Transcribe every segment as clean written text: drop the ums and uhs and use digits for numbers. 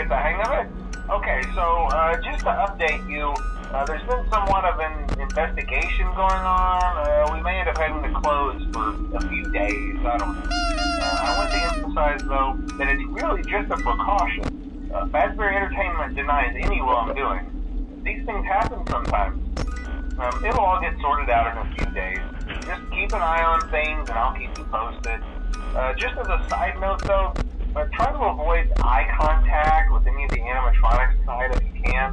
get the hang of it? Okay, so just to update you, there's been somewhat of an investigation going on. We may end up having to close for a few days. I don't know. I want to emphasize, though, that it's really just a precaution. Fazbear Entertainment denies any wrongdoing. These things happen sometimes. It'll all get sorted out in a few days. Just keep an eye on things, and I'll keep you posted. Just as a side note, though, try to avoid eye contact with any of the animatronics tonight if you can.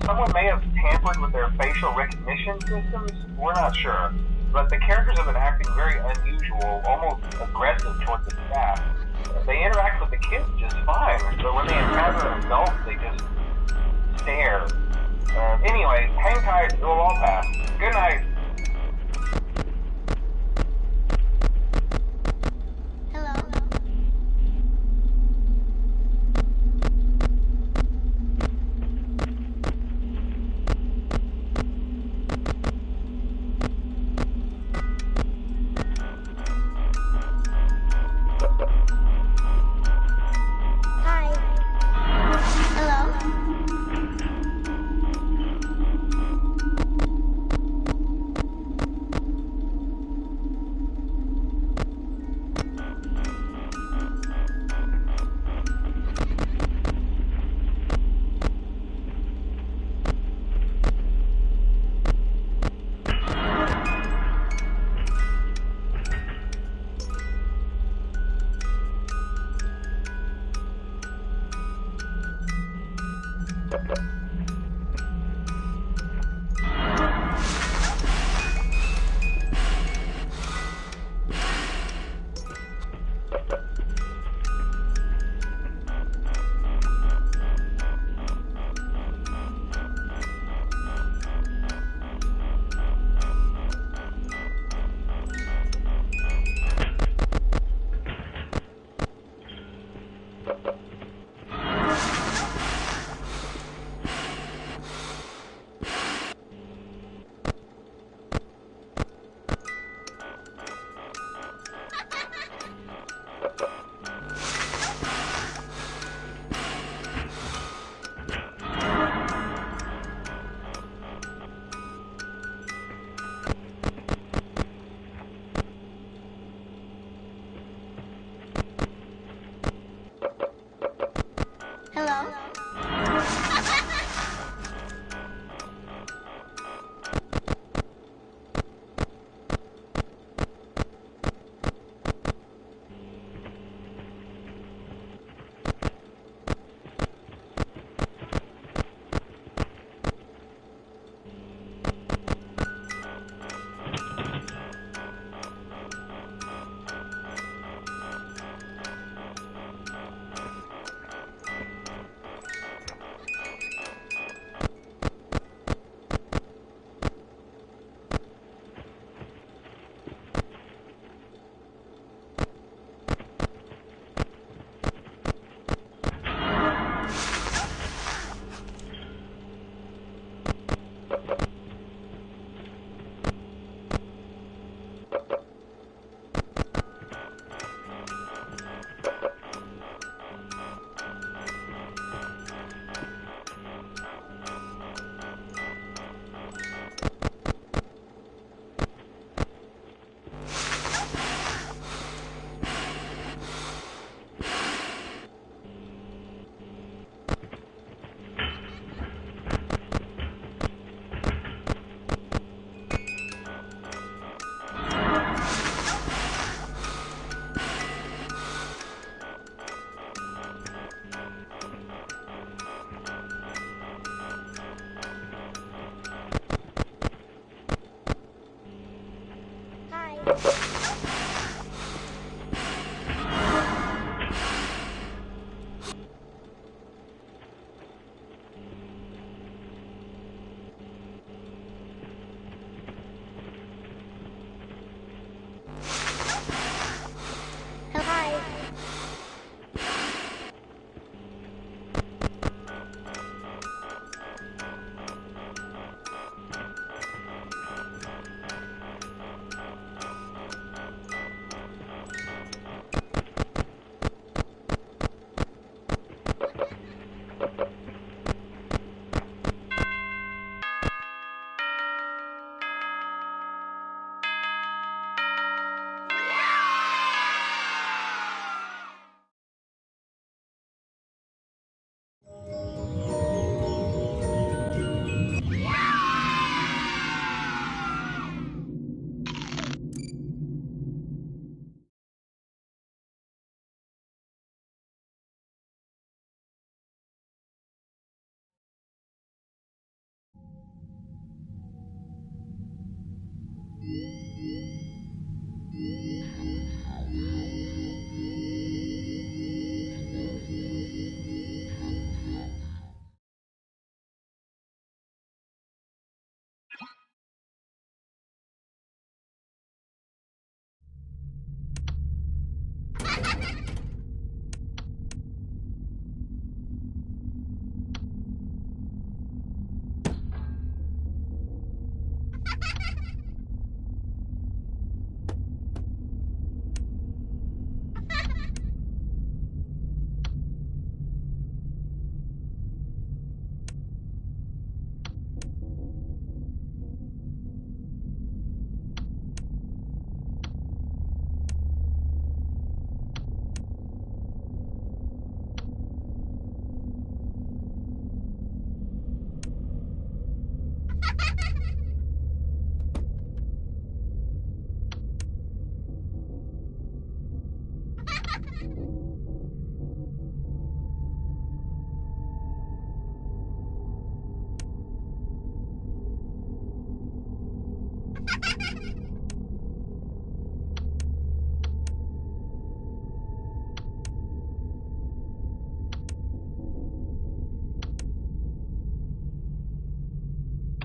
Someone may have tampered with their facial recognition systems. We're not sure. But the characters have been acting very unusual, almost aggressive toward the staff. They interact with the kids just fine, but when they encounter an adult, they just stare. Anyway, hang tight, it'll all pass. Good night.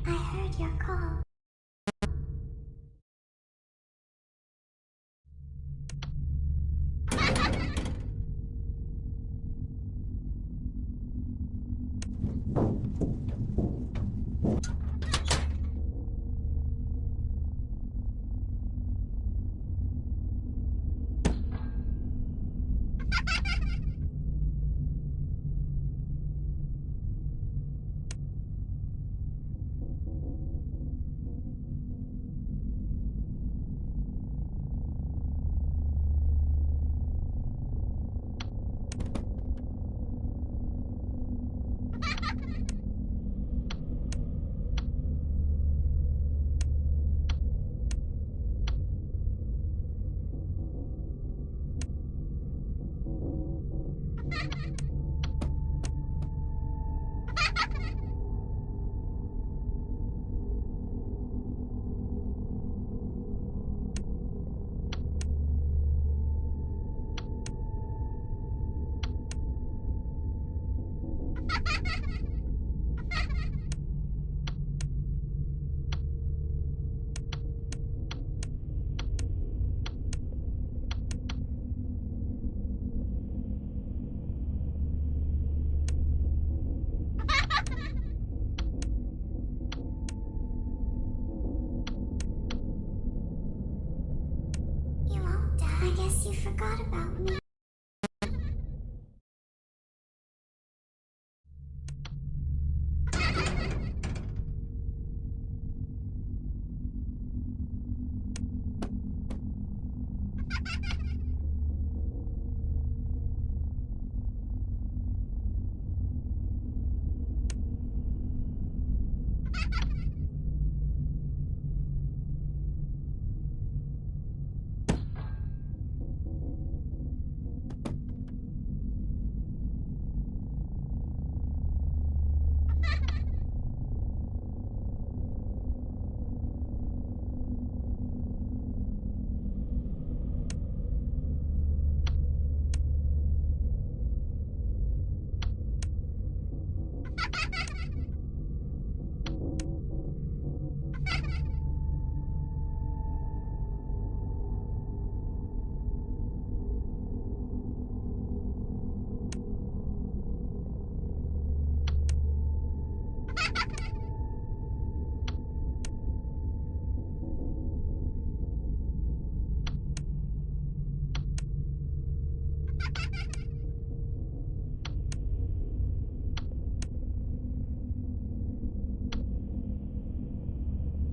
I heard your call. You won't die. I guess you forgot about me.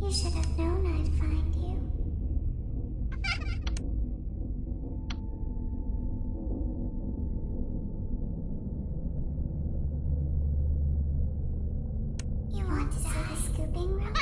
You should have known I'd find you. You want to see the scooping room?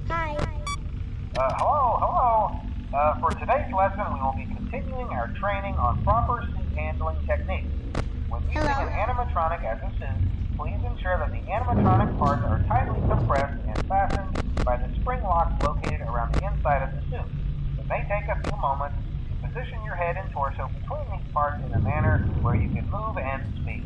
Hi. Hello. For today's lesson, we will be continuing our training on proper suit handling techniques. When using an animatronic as a suit, please ensure that the animatronic parts are tightly compressed and fastened by the spring locks located around the inside of the suit. It may take a few moments to position your head and torso between these parts in a manner where you can move and speak.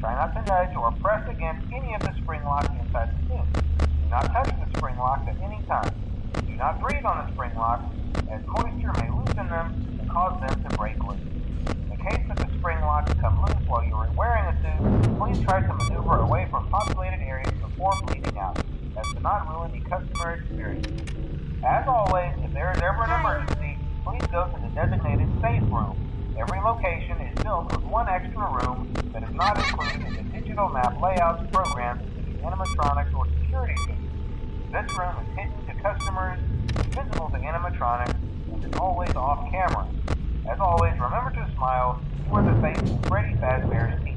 Try not to nudge or press against any of the spring locks inside the suit. Do not touch the spring locks at any time. Do not breathe on the spring locks, as moisture may loosen them and cause them to break loose. In the case that the spring locks come loose while you are wearing a suit, please try to maneuver away from populated areas before bleeding out, as to not ruin the customer experience. As always, if there is ever an emergency, please go to the designated safe room. Every location is built with one extra room that is not included in the digital map layouts programmed into the animatronics or security system. This room is hidden to customers, invisible to animatronics, and is always off camera. As always, remember to smile. You are the face of Freddy Fazbear's Pizza.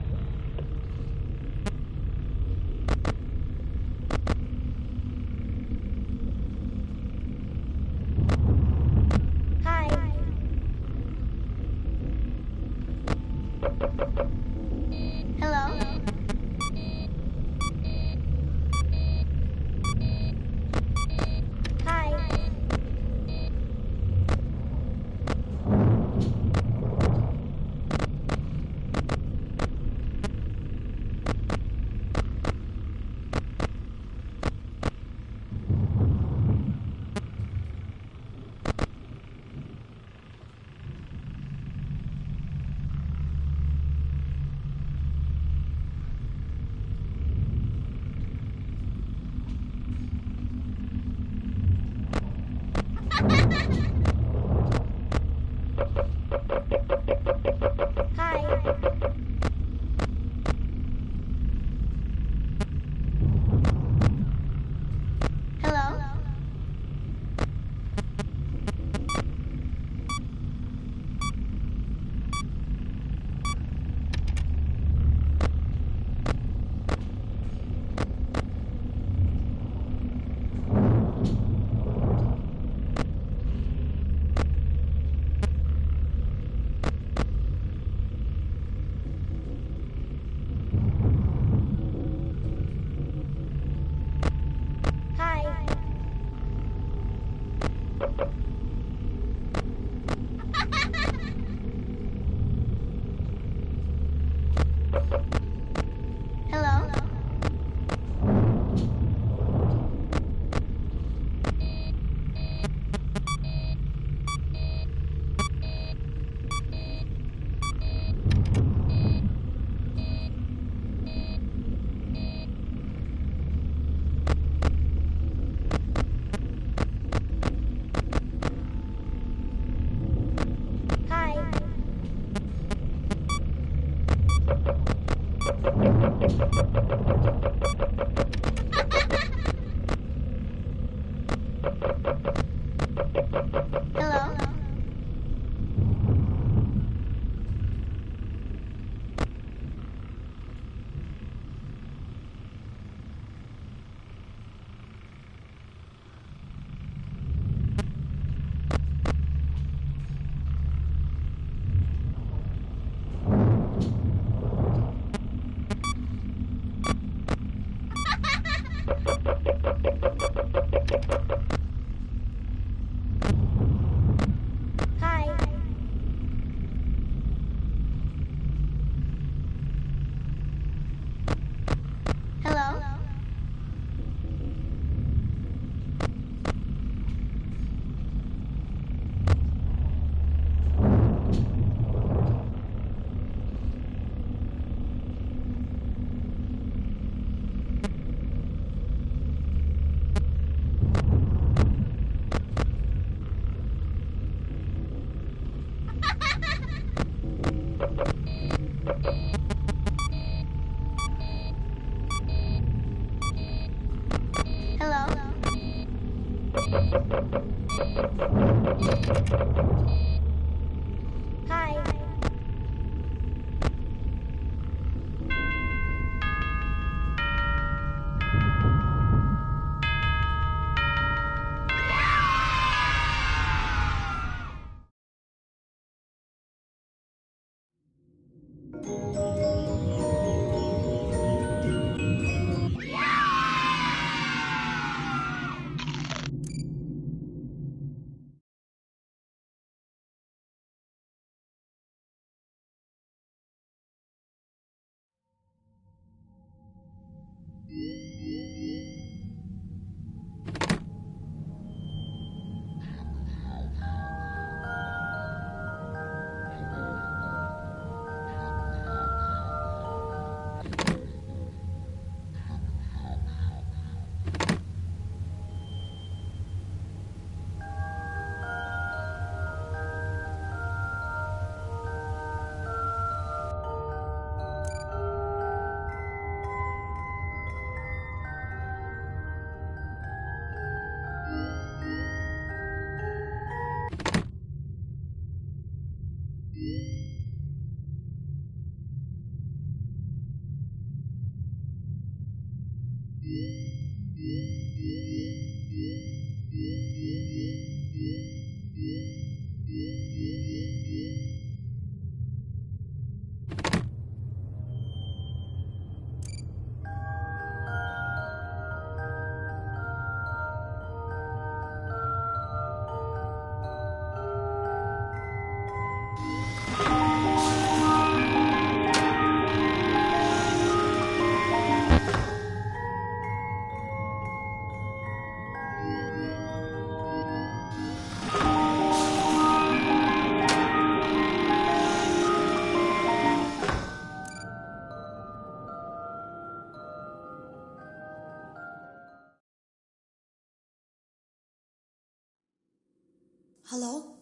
Hello?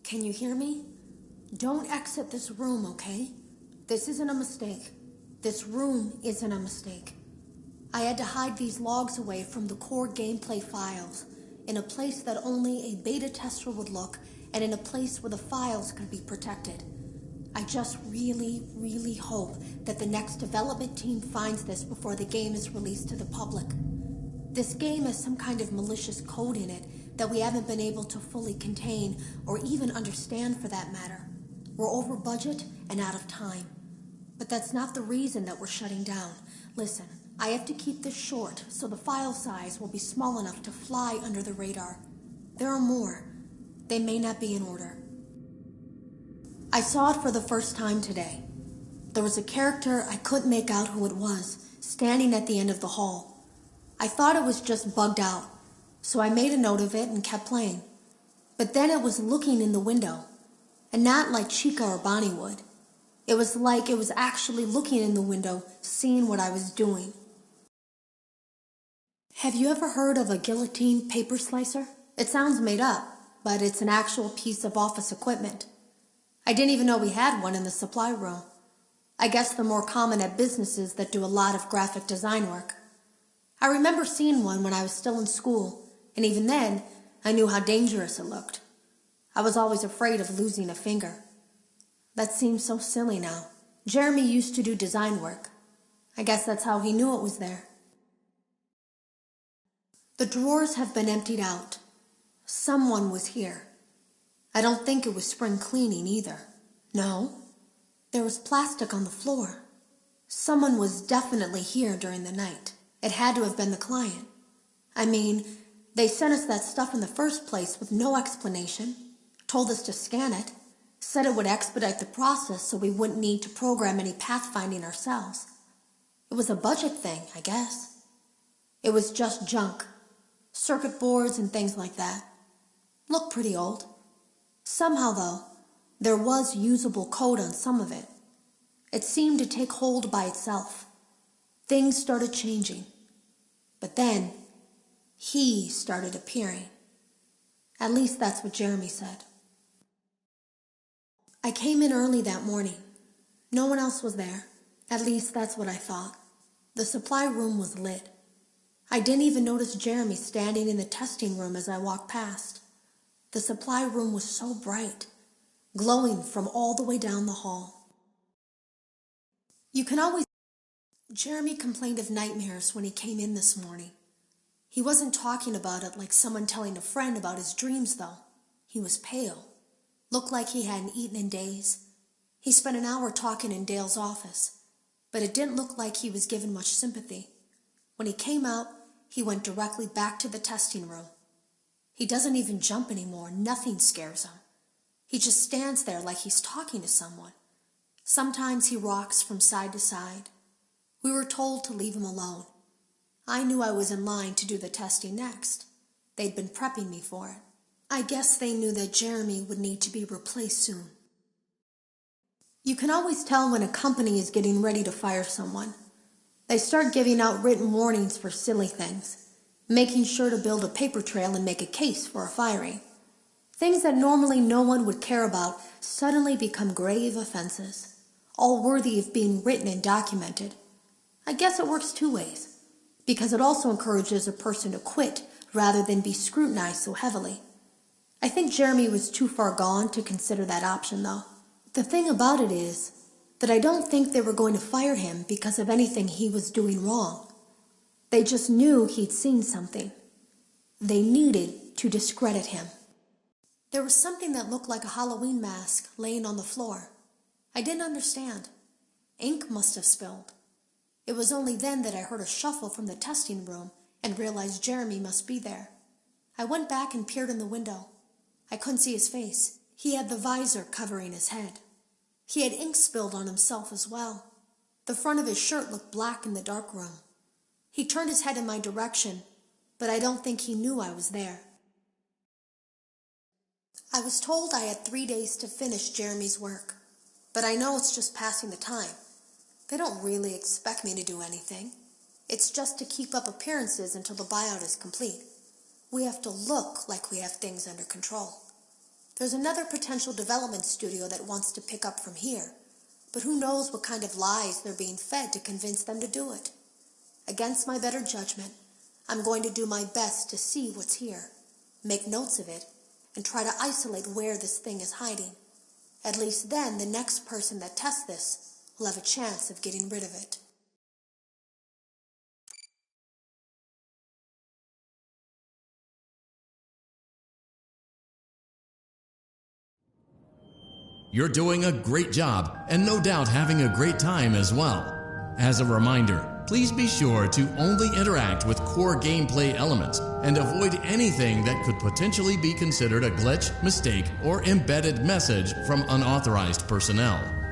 Can you hear me? Don't exit this room, okay? This isn't a mistake. This room isn't a mistake. I had to hide these logs away from the core gameplay files, in a place that only a beta tester would look, and in a place where the files could be protected. I just really, really hope that the next development team finds this before the game is released to the public. This game has some kind of malicious code in it that we haven't been able to fully contain or even understand for that matter. We're over budget and out of time. But that's not the reason that we're shutting down. Listen, I have to keep this short so the file size will be small enough to fly under the radar. There are more. They may not be in order. I saw it for the first time today. There was a character I couldn't make out who it was, standing at the end of the hall. I thought it was just bugged out, so I made a note of it and kept playing. But then it was looking in the window, and not like Chica or Bonnie would. It was like it was actually looking in the window, seeing what I was doing. Have you ever heard of a guillotine paper slicer? It sounds made up, but it's an actual piece of office equipment. I didn't even know we had one in the supply room. I guess they're more common at businesses that do a lot of graphic design work. I remember seeing one when I was still in school, and even then, I knew how dangerous it looked. I was always afraid of losing a finger. That seems so silly now. Jeremy used to do design work. I guess that's how he knew it was there. The drawers have been emptied out. Someone was here. I don't think it was spring cleaning either. No, there was plastic on the floor. Someone was definitely here during the night. It had to have been the client. I mean, they sent us that stuff in the first place with no explanation, told us to scan it, said it would expedite the process so we wouldn't need to program any pathfinding ourselves. It was a budget thing, I guess. It was just junk. Circuit boards and things like that. Looked pretty old. Somehow, though, there was usable code on some of it. It seemed to take hold by itself. Things started changing. But then, he started appearing. At least that's what Jeremy said. I came in early that morning. No one else was there. At least that's what I thought. The supply room was lit. I didn't even notice Jeremy standing in the testing room as I walked past. The supply room was so bright, glowing from all the way down the hall. You can always... Jeremy complained of nightmares when he came in this morning. He wasn't talking about it like someone telling a friend about his dreams, though. He was pale. Looked like he hadn't eaten in days. He spent an hour talking in Dale's office, but it didn't look like he was given much sympathy. When he came out, he went directly back to the testing room. He doesn't even jump anymore. Nothing scares him. He just stands there like he's talking to someone. Sometimes he rocks from side to side. We were told to leave him alone. I knew I was in line to do the testing next. They'd been prepping me for it. I guess they knew that Jeremy would need to be replaced soon. You can always tell when a company is getting ready to fire someone. They start giving out written warnings for silly things, making sure to build a paper trail and make a case for a firing. Things that normally no one would care about suddenly become grave offenses, all worthy of being written and documented. I guess it works two ways, because it also encourages a person to quit rather than be scrutinized so heavily. I think Jeremy was too far gone to consider that option, though. The thing about it is that I don't think they were going to fire him because of anything he was doing wrong. They just knew he'd seen something. They needed to discredit him. There was something that looked like a Halloween mask laying on the floor. I didn't understand. Ink must have spilled. It was only then that I heard a shuffle from the testing room and realized Jeremy must be there. I went back and peered in the window. I couldn't see his face. He had the visor covering his head. He had ink spilled on himself as well. The front of his shirt looked black in the dark room. He turned his head in my direction, but I don't think he knew I was there. I was told I had 3 days to finish Jeremy's work, but I know it's just passing the time. They don't really expect me to do anything. It's just to keep up appearances until the buyout is complete. We have to look like we have things under control. There's another potential development studio that wants to pick up from here, but who knows what kind of lies they're being fed to convince them to do it. Against my better judgment, I'm going to do my best to see what's here, make notes of it, and try to isolate where this thing is hiding. At least then the next person that tests this will have a chance of getting rid of it. You're doing a great job, and no doubt having a great time as well. As a reminder, please be sure to only interact with core gameplay elements and avoid anything that could potentially be considered a glitch, mistake, or embedded message from unauthorized personnel.